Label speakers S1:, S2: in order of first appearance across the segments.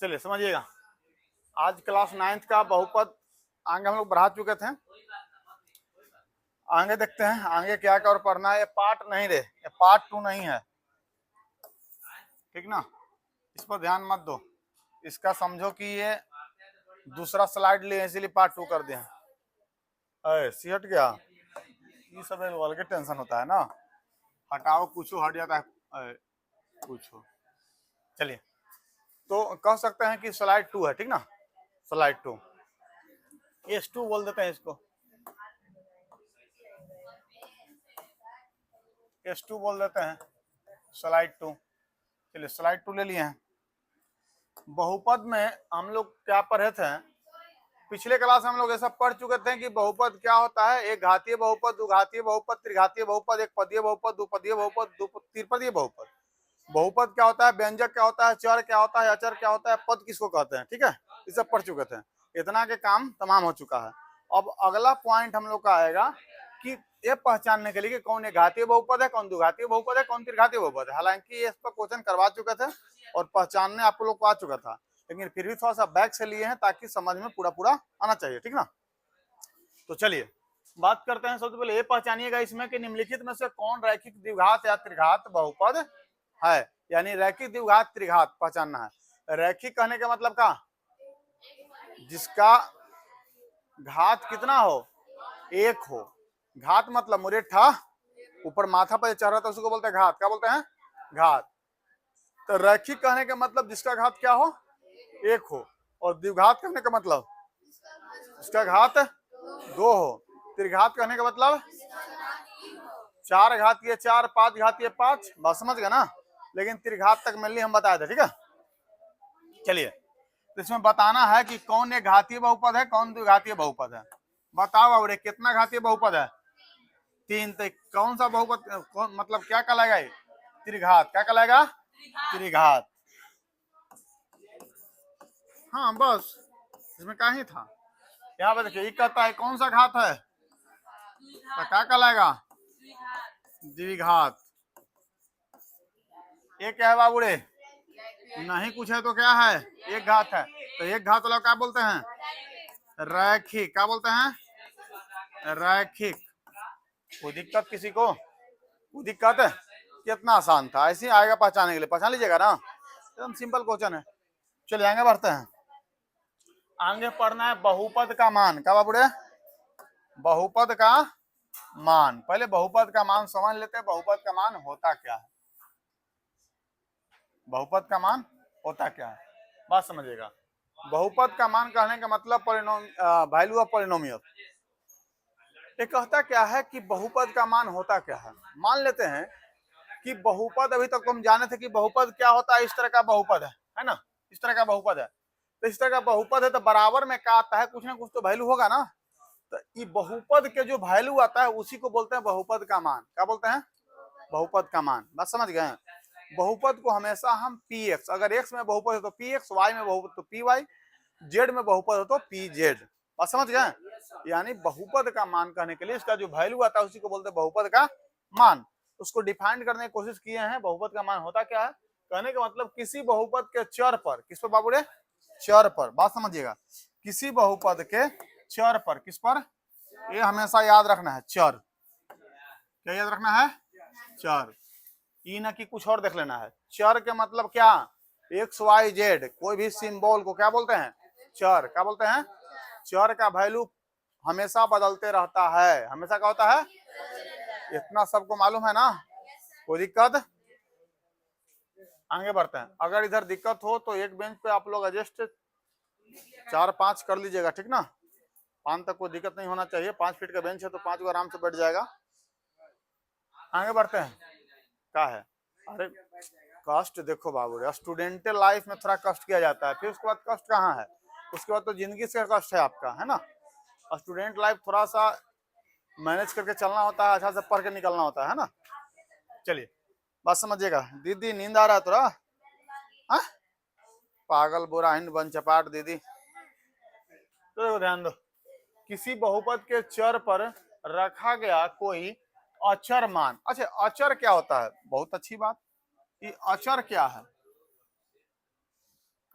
S1: चलिए समझिएगा, आज क्लास 9th का बहुपद आगे हम लोग बढ़ा चुके थे। आगे देखते हैं आगे क्या क्या और पढ़ना है। ये पार्ट नहीं रे, ये पार्ट 2 नहीं है, ठीक ना। इस पर ध्यान मत दो, इसका समझो कि ये दूसरा स्लाइड लिए इसीलिए पार्ट 2 कर दिया। सी हट गया, ये सब वाल के टेंशन होता है ना, हटाओ पूछो हट जाता है पूछो। चलिए तो कह सकते हैं कि स्लाइड 2 है, ठीक ना। स्लाइड 2 S2 बोल देते हैं इसको, S2 बोल देते हैं, स्लाइड 2। चलिए स्लाइड 2 ले लिए हैं। बहुपद में हम लोग क्या पढ़े थे, पिछले क्लास में हम लोग ऐसा पढ़ चुके थे कि बहुपद क्या होता है। एक घातीय बहुपद, द्विघातीय बहुपद, त्रिघातीय बहुपद, एक पदीय बहुपद, दुपदीय बहुपद, त्रिपदीय बहुपद। बहुपद क्या होता है, व्यंजक क्या होता है, चर क्या होता है, अचर क्या होता है, पद किसको कहते हैं, ठीक है। ये सब पढ़ चुके थे, इतना के काम तमाम हो चुका है। अब अगला पॉइंट हम लोग का आएगा कि ये पहचानने के लिए कि कौन एक घातीय बहुपद है, कौन द्विघातीय बहुपद है, कौन त्रिघातीय बहुपद है। हालांकि इस पर क्वेश्चन करवा चुके थे और पहचानने आप लोग को आ चुका था, लेकिन फिर भी थोड़ा सा बैक से लिए हैं ताकि समझ में पूरा पूरा आना चाहिए, ठीक ना। तो चलिए बात करते हैं। सबसे पहले ये पहचानिएगा इसमें कि निम्नलिखित में से कौन रैखिक द्विघात या त्रिघात बहुपद है, यानी रैखिक द्विघात त्रिघात पहचानना है। रैखिक कहने का मतलब का, जिसका घात कितना हो, एक हो। घात मतलब मुरेठा ऊपर माथा पर चढ़ रहा था उसको बोलते हैं घात। क्या बोलते हैं, घात। तो रैखिक कहने का मतलब जिसका घात क्या हो, एक हो। और द्विघात कहने का मतलब इसका घात दो हो। त्रिघात कहने का मतलब चार घातीय चार, पांच घातीय पांच, बस समझ गए ना। लेकिन त्रिघात तक मेनली हम बताए थे, ठीक है। चलिए तो इसमें बताना है कि कौन एक घातीय बहुपद है, कौन द्विघातीय बहुपद है। बताओ अब कितना घातीय बहुपद है, 3। तो कौन सा बहुपद मतलब क्या कहलाएगा, त्रिघात। क्या कहलाएगा, त्रिघात। हाँ बस इसमें क्या ही था। यहाँ पे देखिए, कहता है कौन सा घात है, तो क्या कहलाएगा, द्विघात। ये क्या है बाबू रे, नहीं कुछ है तो क्या है, एक घात है। तो एक घात वाला क्या बोलते हैं, रैखिक। क्या बोलते हैं, रैखिक। कोई दिक्कत किसी को, कोई दिक्कत है। कितना आसान था, ऐसे ही आएगा पहचानने के लिए, पहचान लीजिएगा ना, एकदम सिंपल क्वेश्चन है। चलिए आगे बढ़ते हैं। आगे पढ़ना है बहुपद का मान। क्या बाबू रे, बहुपद का मान। पहले बहुपद का मान समझ लेते हैं, बहुपद का मान होता क्या है। बहुपद का मान होता क्या है, बात समझिएगा। बहुपद का मान कहने का मतलब वैल्यू ऑफ पॉलिनोमियल। ये कहता क्या है कि बहुपद का मान होता क्या है। मान लेते हैं कि बहुपद, अभी तक तो हम जाने थे कि बहुपद क्या होता है, इस तरह का बहुपद है ना, इस तरह का बहुपद है। तो इस तरह का बहुपद है तो बराबर में क्या आता है, कुछ ना कुछ तो वैल्यू होगा ना। तो ये बहुपद के जो वैल्यू आता है उसी को बोलते हैं बहुपद का मान। क्या बोलते हैं, बहुपद का मान। बात समझ गए। बहुपद को हमेशा हम px, अगर x में बहुपद है तो px, y में बहुपद तो py, z में बहुपद हो तो pz। बात समझ गए। यानी बहुपद का मान कहने के लिए इसका जो वैल्यू आता है उसी को बोलते हैं बहुपद का मान। उसको डिफाइन करने की कोशिश किए हैं। बहुपद का मान होता क्या है, कहने का मतलब किसी बहुपद के चर पर, किस पर बाबू रे, चर पर। बात समझिएगा, किसी बहुपद के चर पर, किस पर, ये हमेशा याद रखना है, चर। क्या याद रखना है, चर। ई ना कि कुछ और देख लेना है। चर के मतलब क्या, एक्स वाई जेड, कोई भी सिंबल को क्या बोलते हैं, चर। क्या बोलते हैं, चर का वैल्यू हमेशा बदलते रहता है। हमेशा क्या होता है, इतना सबको मालूम है ना, कोई दिक्कत। आगे बढ़ते हैं। अगर इधर दिक्कत हो तो एक बेंच पे आप लोग एडजस्ट 4-5 कर लीजिएगा, ठीक ना। 5 तक कोई दिक्कत नहीं होना चाहिए। 5 फीट का बेंच है तो 5 को आराम से बैठ जाएगा। आगे बढ़ते हैं। क्या है, अरे कष्ट देखो बाबू, स्टूडेंट लाइफ में थोड़ा कष्ट किया जाता है, फिर उसके बाद कष्ट कहाँ है, उसके बाद तो जिंदगी से कष्ट है आपका, है ना। स्टूडेंट लाइफ थोड़ा सा मैनेज करके चलना होता है, अच्छा से पढ़ के निकलना होता है ना। चलिए बात समझिएगा। दीदी नींद आ रहा है थोड़ा, हाँ पागल बुरा हिंद बन चपाट दीदी। तो ध्यान दो, किसी बहुपद के चर पर रखा गया कोई अचर मान। अच्छा अचर क्या होता है, बहुत अच्छी बात। ये अचर क्या है,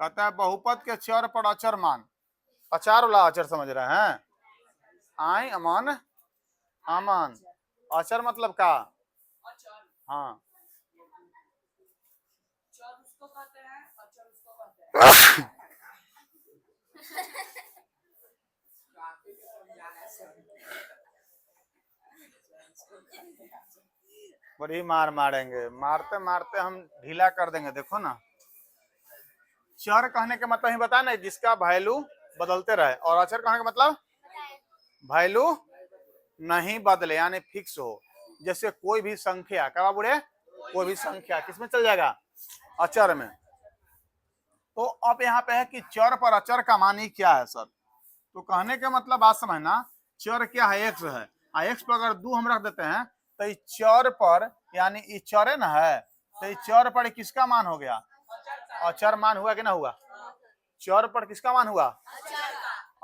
S1: कहता है बहुपद के चर पर अचर मान, अचार वाला अचर समझ रहे हैं। आय अमन, अमन, अचर मतलब का? हाँ बड़ी मार मारेंगे, मारते मारते हम ढीला कर देंगे। देखो ना, चर कहने के मतलब ही बता ना, जिसका वैल्यू बदलते रहे, और अचर कहने का मतलब वैल्यू नहीं बदले यानी फिक्स हो। जैसे कोई भी संख्या, क्या बुढ़े, कोई भी संख्या किसमें चल जाएगा? अचर में। तो अब यहाँ पे है कि चर पर अचर का मानी क्या है सर? तो कहने का मतलब बात समझना, चर क्या है? एक्स है। एक्स पर अगर 2 हम रख देते हैं तो इस चर पर, यानी इस चर है ना है, तो इस चर पर किसका मान हो गया? अचर मान हुआ कि ना हुआ? चर पर किसका मान हुआ?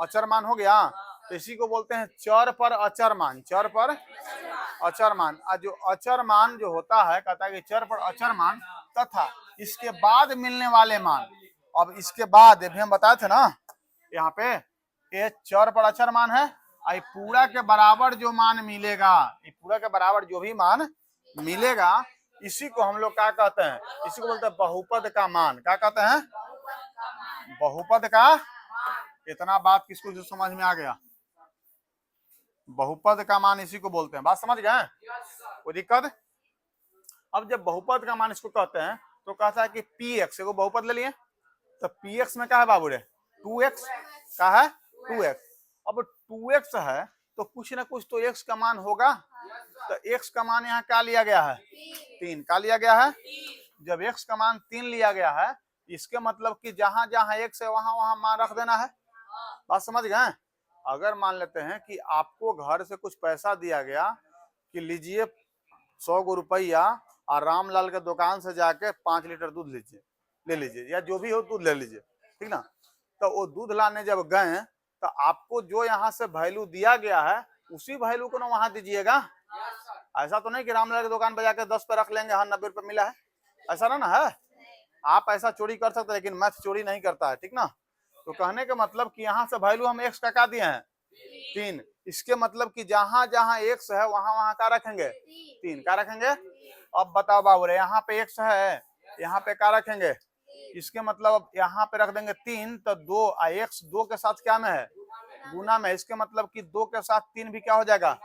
S1: अचर मान हो गया। तो इसी को बोलते हैं चर पर अचर मान। चर पर अचर मान, जो अचर मान जो होता है, कहता है कि चर पर अचर मान तथा इसके बाद मिलने वाले मान। अब इसके बाद भी हम बताए थे ना, यहाँ पे ये चर पर अचर मान है, आई पूरा के बराबर जो मान मिलेगा, पूरा के बराबर जो भी मान मिलेगा, इसी को हम लोग क्या कहते हैं? इसी को बोलते हैं बहुपद का मान। क्या कहते हैं? बहुपद का। इतना बात किसको जो समझ में आ गया? बहुपद का मान इसी को बोलते हैं। बात समझ गए? कोई दिक्कत? अब जब बहुपद का मान इसको कहते हैं तो कहता है कि पी एक्स, को बहुपद ले लिए, तो पी एक्स में क्या है बाबू रे? 2x का है, 2x। अब 2x है तो कुछ ना कुछ तो x का मान होगा। तो x का मान यहाँ क्या लिया गया है? 3 का लिया गया है। जब x का मान 3 लिया गया है, इसके मतलब कि जहां जहां x है वहां वहां मान रख देना है। बात समझ गए? अगर मान लेते हैं कि आपको घर से कुछ पैसा दिया गया कि लीजिए 100 रुपया, और रामलाल के दुकान से जाके 5 लीटर दूध लीजिए, ले लीजिए, या जो भी हो दूध ले लीजिए, ठीक ना। तो वो दूध लाने जब गए तो आपको जो यहाँ से वैल्यू दिया गया है उसी वैल्यू को ना वहां दीजिएगा। ऐसा तो नहीं कि रामलाल की दुकान पे जाके 10 पे रख लेंगे, हाँ 90 रुपये मिला है, ऐसा ना है। आप ऐसा चोरी कर सकते हैं, लेकिन मैथ चोरी नहीं करता है, ठीक ना। तो कहने का मतलब कि यहाँ से वैल्यू हम एक्स का क्या दिए हैं? 3। इसके मतलब कि जहां जहां एक्स है वहां वहां क्या रखेंगे? 3 का रखेंगे। अब बताओ बाबू रे, यहाँ पे एक्स है, यहाँ पे क्या रखेंगे? इसके मतलब यहाँ पे रख देंगे 3, तो 2, एक्स 2 के साथ क्या में है? गुना में। इसके मतलब कि 2 के साथ 3 भी क्या हो जाएगा?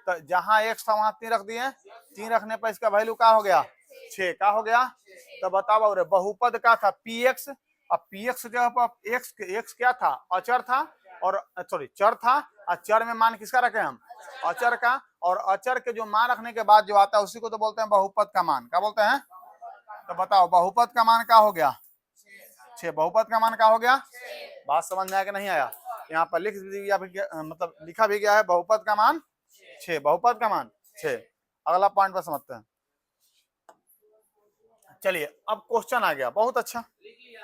S1: तो जहां एक्स था वहां 3 रख दिए, 3 रखने पर इसका वैल्यू क्या हो गया? 6 का हो गया। तो बताओ बाबू रे, बहुपद का था पी एक्स। अब पी एक्स जगह पर एक्स क्या था? अचर था, और सॉरी चर था, और चर में मान किसका रखे हम? अचर का। और अचर के जो मान रखने के बाद जो आता है उसी को तो बोलते हैं बहुपद का मान। क्या बोलते हैं? तो बताओ बहुपद का मान क्या हो गया? 6। बहुपद का मान क्या हो गया? बात समझ में आया कि नहीं आया? यहाँ पर लिख दिया, मतलब लिखा भी गया है बहुपद का मान 6। बहुपद का मान 6। अगला पॉइंट पर समझते हैं। चलिए अब क्वेश्चन आ गया, बहुत अच्छा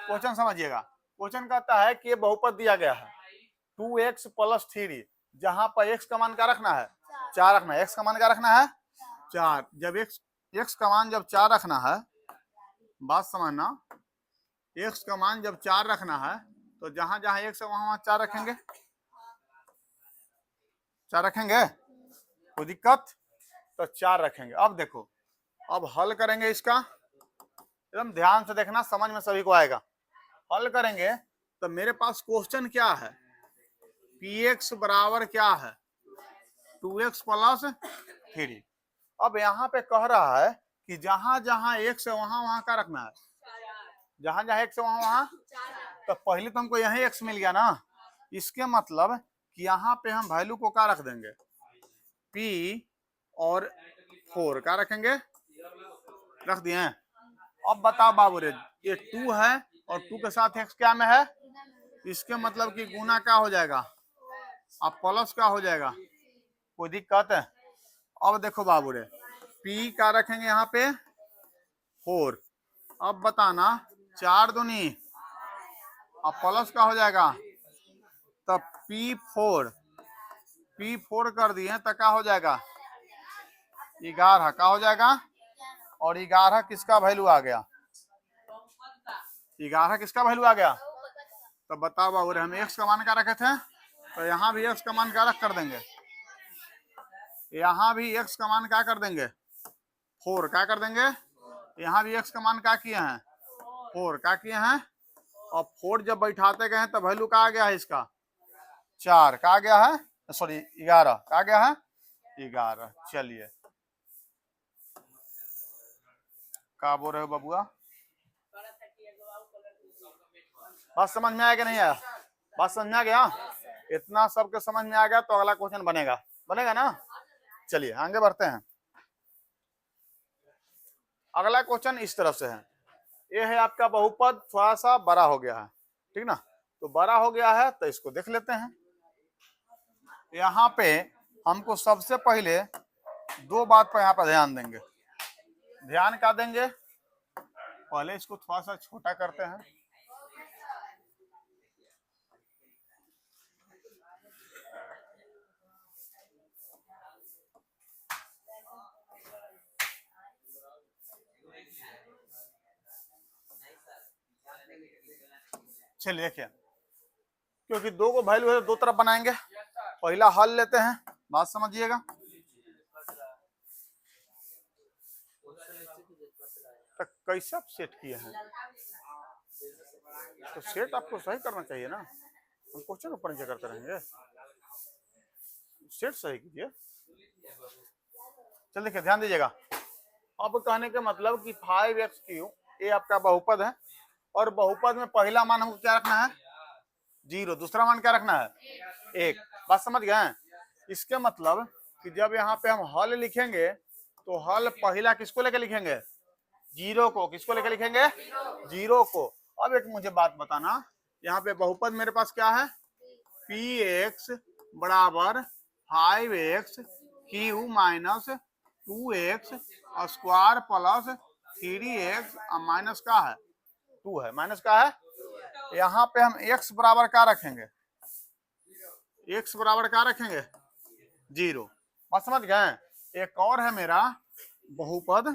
S1: क्वेश्चन, समझिएगा। क्वेश्चन कहता है कि ये बहुपद दिया गया है 2x + 3, जहां पर x का मान क्या रखना है? 4 रखना है। x का मान क्या रखना है? 4। जब x का मान जब 4 रखना है, बात समझना, x का मान जब 4 रखना है तो जहां जहां x है वहां वहां 4 रखेंगे। 4 रखेंगे, कोई दिक्कत? तो 4 रखेंगे। अब देखो, अब हल करेंगे इसका, एकदम ध्यान से देखना, समझ में सभी को आएगा। हल करेंगे तो मेरे पास क्वेश्चन क्या है? px बराबर क्या है? 2x + 3। अब यहाँ पे कह रहा है कि जहां जहां x है वहां वहां क्या रखना है? जहां जहां x है वहां वहां। तो पहले तो हमको यही x मिल गया ना, इसके मतलब कि यहाँ पे हम वैल्यू को क्या रख देंगे? p और 4 क्या रखेंगे? रख दिए हैं। अब बताओ बाबू रे, ये 2 है और 2 के साथ x क्या में है? इसके मतलब कि गुना क्या हो जाएगा? अब प्लस क्या हो जाएगा? कोई दिक्कत है? अब देखो बाबू रे, p क्या रखेंगे यहाँ पे? 4। अब बताना, 4 दूनी, अब प्लस क्या हो जाएगा? तब P4 कर दिए तो क्या हो जाएगा? 11 का हो जाएगा। और 11 किसका वैल्यू आ गया? 11 किसका वैल्यू आ गया? तो बताओ बाबू रे, हम x का मान क्या रखे थे? तो यहाँ भी x का मान क्या रख कर देंगे, यहाँ भी x का मान क्या कर देंगे 4, क्या कर देंगे, यहाँ भी x का मान क्या किए हैं 4, क्या किए हैं, और 4 जब बैठाते गए हैं तो वैल्यू क्या आ गया है इसका 4, क्या आ गया है, सॉरी 11, क्या आ गया है 11। चलिए क्या बोल रहे हो बबुआ, बात समझ में आया कि नहीं आया? बात समझ में आ गया? इतना सबके समझ में आ गया तो अगला क्वेश्चन बनेगा, बनेगा ना। चलिए आगे बढ़ते हैं। अगला क्वेश्चन इस तरफ से है, ये है आपका बहुपद थोड़ा सा बड़ा हो गया है, ठीक ना, तो बड़ा हो गया है तो इसको देख लेते हैं। यहाँ पे हमको सबसे पहले दो बात पर यहाँ पर ध्यान देंगे। ध्यान क्या देंगे, पहले इसको थोड़ा सा छोटा करते हैं, चलिए देखिए, क्योंकि दो को वैल्यू है दो तरफ बनाएंगे, पहला हल लेते हैं, बात समझिएगा। तो कैसे आप सेट किए हैं, तो सेट आपको सही करना चाहिए ना, हम क्वेश्चन ऊपर नीचे करते रहेंगे, सेट सही कीजिए। चल देखिए ध्यान दीजिएगा, अब कहने के मतलब कि 5x³ ये आपका बहुपद है, और बहुपद में पहला मान हमको क्या रखना है 0, दूसरा मान क्या रखना है 1, बात समझ गए। इसके मतलब कि जब यहाँ पे हम हल लिखेंगे तो हल पहला किसको लेकर लिखेंगे 0 को, किसको लेकर लिखेंगे 0 को। अब एक मुझे बात बताना, यहाँ पे बहुपद मेरे पास क्या है px बराबर 5x³ minus 2x square plus 3x minus का है 2 है, माइनस का है। यहाँ पे हम x बराबर क्या रखेंगे, x बराबर क्या रखेंगे 0, बात समझ गए। एक और है मेरा बहुपद,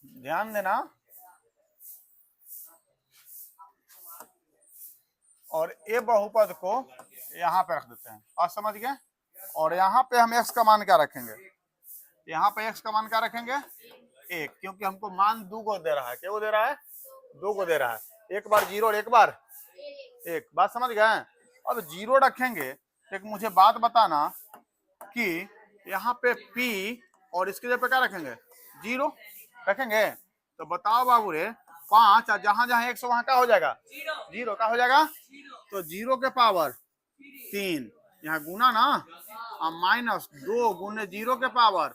S1: ध्यान देना, और ये बहुपद को यहाँ पे रख देते हैं, आप समझ गए। और यहाँ पे हम x का मान क्या रखेंगे, यहाँ पे x का मान क्या रखेंगे 1, क्योंकि हमको मान 2 को दे रहा है, क्या को दे रहा है 2 को दे रहा है, एक बार 0 और एक बार 1, बात समझ गए। अब 0 रखेंगे, एक मुझे बात बताना कि यहाँ पे p और इसके जगह पे क्या रखेंगे 0 रखेंगे, तो बताओ बाबू रे 5 और जहां जहां 100 वहां क्या हो जाएगा 0, क्या हो जाएगा, तो 0 के पावर 3 यहाँ गुना ना, और माइनस 2 गुने 0 के पावर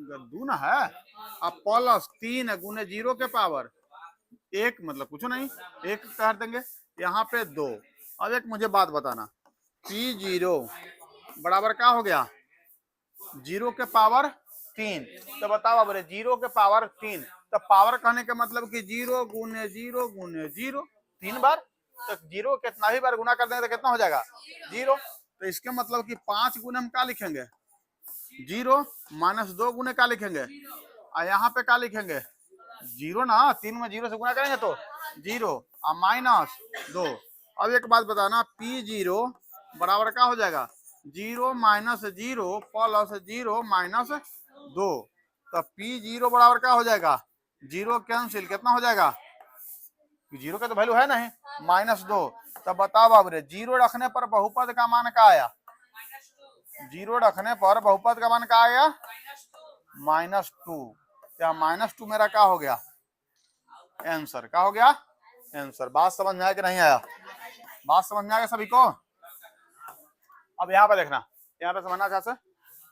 S1: 2 ना है, अब प्लस 3 गुने 0 के पावर 1, मतलब कुछ नहीं 1 कर देंगे, यहाँ पे 2। अब एक मुझे बात बताना, p0 बराबर क्या हो गया 0 के पावर 3, तो बताओ अब 0 के पावर 3, तो पावर कहने का मतलब कि 0 गुने 0 गुने 0 3 बार, तो 0 कितना ही बार गुना कर देंगे तो कितना हो जाएगा 0, तो इसके मतलब कि 5 गुने हम क्या लिखेंगे 0 माइनस 2 गुने क्या लिखेंगे, और यहाँ पे क्या लिखेंगे 0 ना, 3 में 0 से गुना करेंगे तो 0 और माइनस 2। अब एक बात बताना, p0 बराबर क्या हो जाएगा 0 माइनस 0 प्लस 0 माइनस 2, तो p0 बराबर क्या हो जाएगा 0 कैंसिल, कितना हो जाएगा 0 का तो वैल्यू है नहीं माइनस 2, तब बताओ बाबू रे 0 रखने पर बहुपद का मान क्या आया, 0 रखने पर बहुपद का मान क्या आया -2, क्या -2 मेरा क्या हो गया आंसर, क्या हो गया आंसर। बात समझ में आया कि नहीं आया, बात समझ में आ गया सभी को। अब यहाँ पे देखना, यहाँ पे समझना चाहते,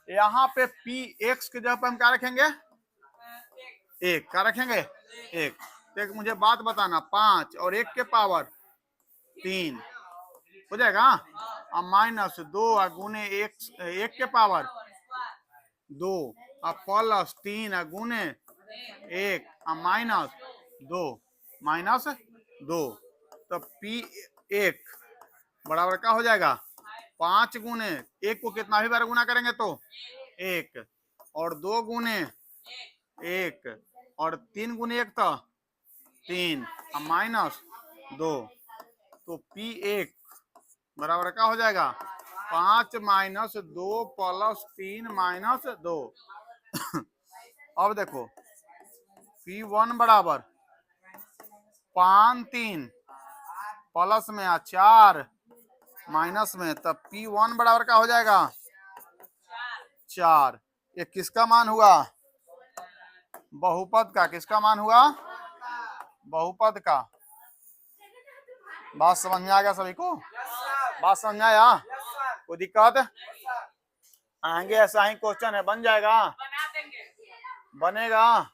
S1: यहाँ पे px के जगह पे हम क्या रखेंगे 1, क्या रखेंगे 1, तो एक मुझे बात बताना 5 और 1 के पावर 3 हो जाएगा, और माइनस 2 गुने 1 के पावर 2 और प्लस 3 गुने 1 और माइनस 2, तो p1 बराबर क्या हो जाएगा 5 गुने 1 को कितना भी बार गुना करेंगे तो 1, और 2 गुने 1 और 3 गुने 1 तो 3 और माइनस 2, तो P1 बराबर क्या हो जाएगा 5 माइनस 2 प्लस 3 माइनस 2। अब देखो P1 बराबर 5 3 प्लस में 4 माइनस में, तब P1 बराबर क्या हो जाएगा 4। ये किसका मान हुआ बहुपद का, किसका मान हुआ बहुपद का। बात समझ में आ गया सभी को, बात समझ में आया, कोई दिक्कत आएंगे ऐसा ही क्वेश्चन है बन जाएगा बनेगा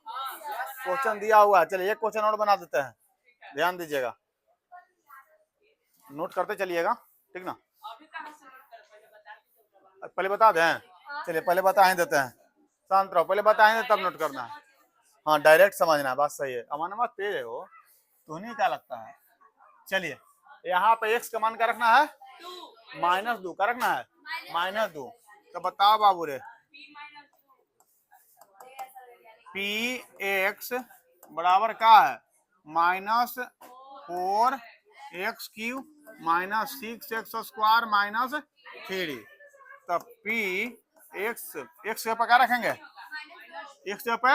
S1: क्वेश्चन दिया हुआ है। चलिए एक क्वेश्चन और बना देते हैं, ध्यान दीजिएगा, नोट करते चलिएगा, ठीक ना। पहले बता दें, चलिए पहले बता ही देते हैं, शांत रहो, पहले बता ही दें तब नोट करना है। हाँ डायरेक्ट समझना है, बात सही है। अमान बात तेज है वो, तुम्हें क्या लगता है। चलिए यहाँ पे x का मान क्या रखना है -2 का रखना है -2। तो बताओ बाबू रे Px बराबर क्या है -4x³ -6x² -3। तब x पे क्या रखेंगे x पे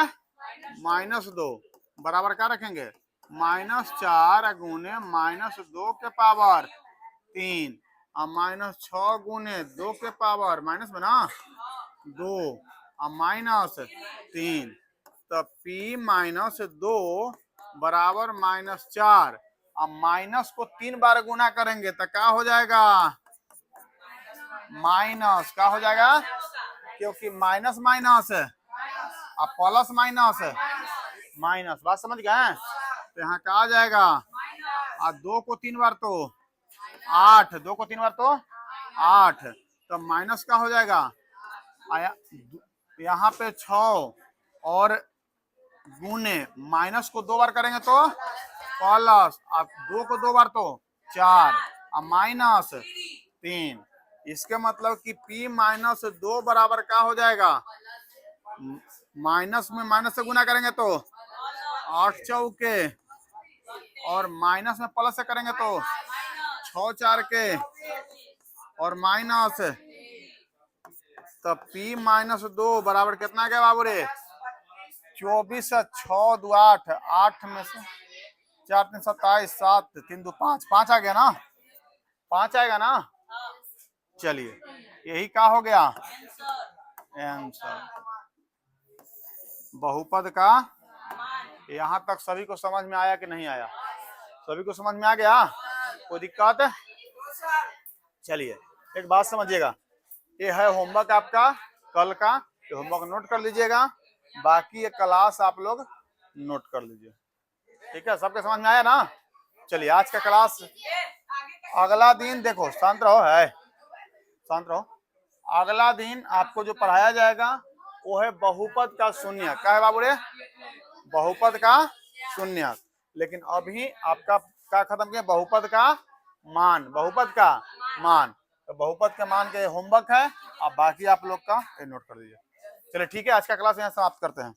S1: -2 बराबर क्या रखेंगे -4 गुने -2 के पावर 3 और -6 गुने 2 के पावर माइनस में ना 2 और -3। तब P-2 बराबर -4 और माइनस को 3 बार गुना करेंगे तो क्या हो जाएगा माइनस, क्या हो जाएगा क्योंकि माइनस माइनस है और प्लस माइनस है माइनस। बात समझ गए। तो यहाँ क्या आ जाएगा और 2 को 3 बार तो 8, 2 को 3 बार तो 8, तो माइनस का हो जाएगा यहाँ पे 6 और गुने माइनस को 2 बार करेंगे तो प्लस, अब 2 को 2 बार तो 4 और -3। इसके मतलब कि P-2 बराबर क्या हो जाएगा माइनस में माइनस से गुना करेंगे तो 8 चौके और माइनस में प्लस से करेंगे तो 6 4 के और माइनस, तब P-2 बराबर कितना गया बाबू रे 24 6 2 8, 8 में से 4 3 27, 7 3 2 5, 5 आ गया ना, 5 आएगा ना। चलिए यही क्या हो गया आंसर बहुपद का। यहाँ तक सभी को समझ में आया कि नहीं आया, सभी को समझ में आ गया, कोई दिक्कत है। चलिए एक बात समझिएगा, ये है होमवर्क आपका कल का, तो होमवर्क नोट कर लीजिएगा, बाकी ये क्लास आप लोग नोट कर लीजिए, ठीक है। सबके समझ में आया ना। चलिए आज का क्लास अगला दिन देखो, शांत रहो है, शांत रहो। अगला दिन आपको जो पढ़ाया जाएगा वो है बहुपद का शून्य। क्या है बाबू रे बहुपद का शून्य। लेकिन अभी आपका क्या खत्म किया बहुपद का मान, बहुपद का मान। तो बहुपद के मान के होमवर्क है, अब बाकी आप लोग का नोट कर लीजिए। चलिए ठीक है, आज का क्लास यहाँ समाप्त करते हैं।